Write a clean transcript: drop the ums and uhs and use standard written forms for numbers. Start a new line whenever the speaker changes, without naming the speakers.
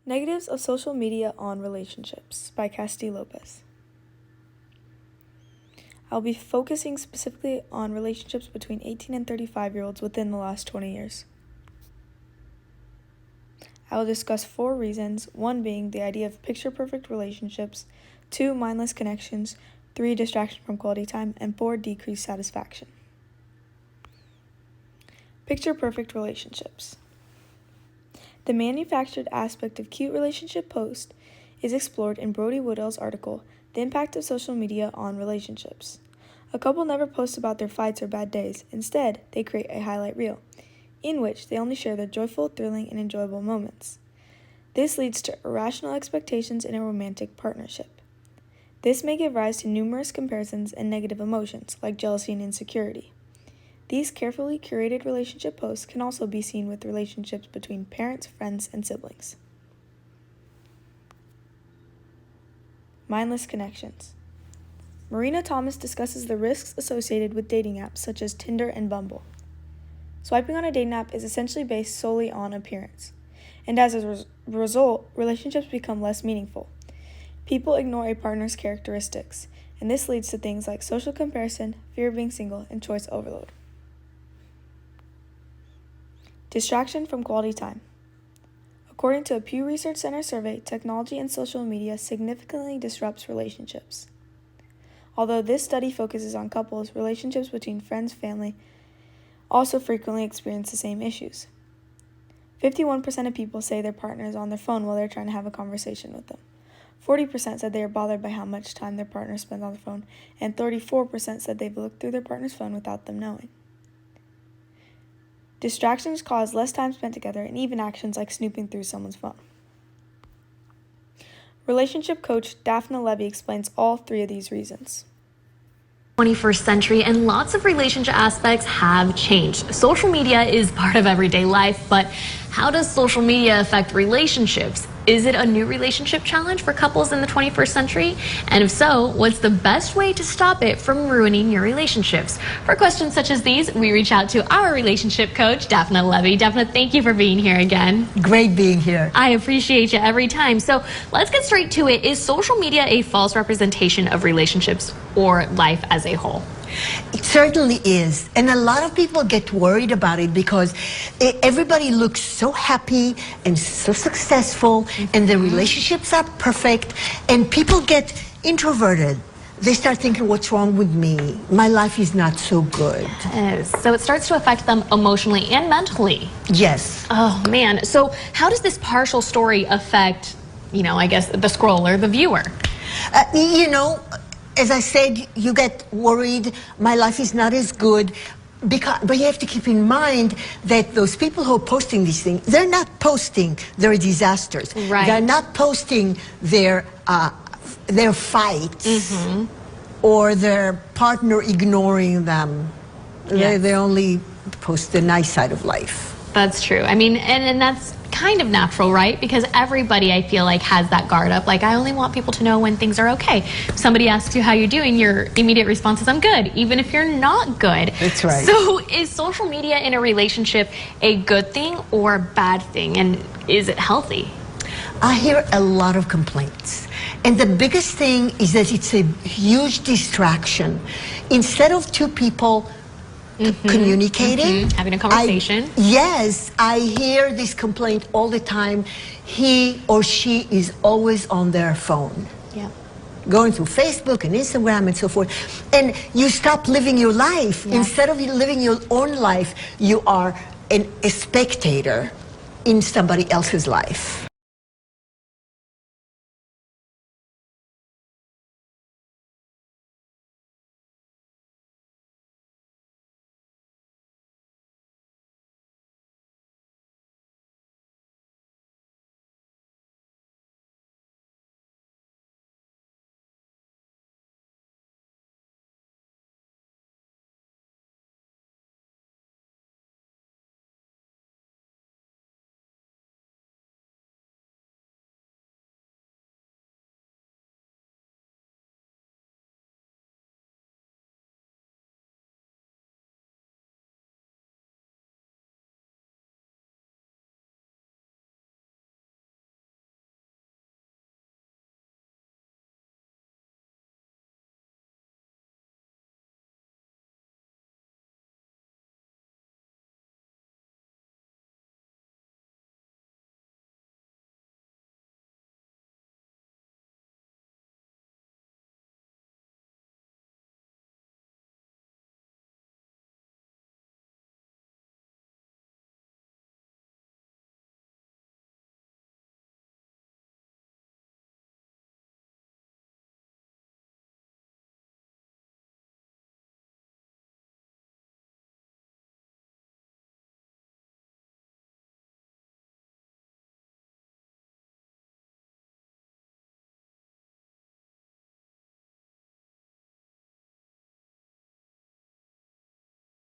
Negatives of Social Media on Relationships by Casti Lopez. I'll be focusing specifically on relationships between 18 and 35-year-olds within the last 20 years. I will discuss 4 reasons, 1 being the idea of picture-perfect relationships, 2 mindless connections, 3 distraction from quality time, and 4 decreased satisfaction. Picture-perfect relationships. The manufactured aspect of cute relationship post is explored in Brodie Woodall's article, The Impact of Social Media on Relationships. A couple never posts about their fights or bad days. Instead, they create a highlight reel, in which they only share their joyful, thrilling, and enjoyable moments. This leads to irrational expectations in a romantic partnership. This may give rise to numerous comparisons and negative emotions, like jealousy and insecurity. These carefully curated relationship posts can also be seen with relationships between parents, friends, and siblings. Mindless connections. Marina Thomas discusses the risks associated with dating apps such as Tinder and Bumble. Swiping on a dating app is essentially based solely on appearance, and as a result, relationships become less meaningful. People ignore a partner's characteristics, and this leads to things like social comparison, fear of being single, and choice overload. Distraction from quality time. According to a Pew Research Center survey, technology and social media significantly disrupts relationships. Although this study focuses on couples, relationships between friends and family also frequently experience the same issues. 51% of people say their partner is on their phone while they're trying to have a conversation with them. 40% said they are bothered by how much time their partner spends on the phone, and 34% said they've looked through their partner's phone without them knowing. Distractions cause less time spent together, and even actions like snooping through someone's phone. Relationship coach Daphna Levy explains all 3 of these reasons.
21st century, and lots of relationship aspects have changed. Social media is part of everyday life, but how does social media affect relationships? Is it a new relationship challenge for couples in the 21st century? And if so, what's the best way to stop it from ruining your relationships? For questions such as these, we reach out to our relationship coach, Daphna Levy. Daphna, thank you for being here again.
Great being here.
I appreciate you every time. So let's get straight to it. Is social media a false representation of relationships or life as a whole?
It certainly is. And a lot of people get worried about it because everybody looks so happy and so successful, and their relationships are perfect, and people get introverted. They start thinking, what's wrong with me? My life is not so good.
Yes. So it starts to affect them emotionally and mentally.
Yes.
Oh, man. So how does this partial story affect, I guess, the scroller, the viewer?
As I said, you get worried, my life is not as good, but you have to keep in mind that those people who are posting these things, they're not posting their disasters.
Right.
They're not posting their fights or their partner ignoring them.
Yes.
They only post the nice side of life.
That's true. I mean, and that's kind of natural, right? Because everybody, I feel like, has that guard up. Like, I only want people to know when things are okay. If somebody asks you how you're doing, your immediate response is, I'm good, even if you're not good.
That's right.
So is social media in a relationship a good thing or a bad thing? And is it healthy?
I hear a lot of complaints. And the biggest thing is that it's a huge distraction. Instead of 2 people communicating,
having a conversation.
I hear this complaint all the time. He or she is always on their phone.
Yeah.
Going through Facebook and Instagram and so forth. And you stop living your life.
Yeah.
Instead of living your own life, you are a spectator in somebody else's life.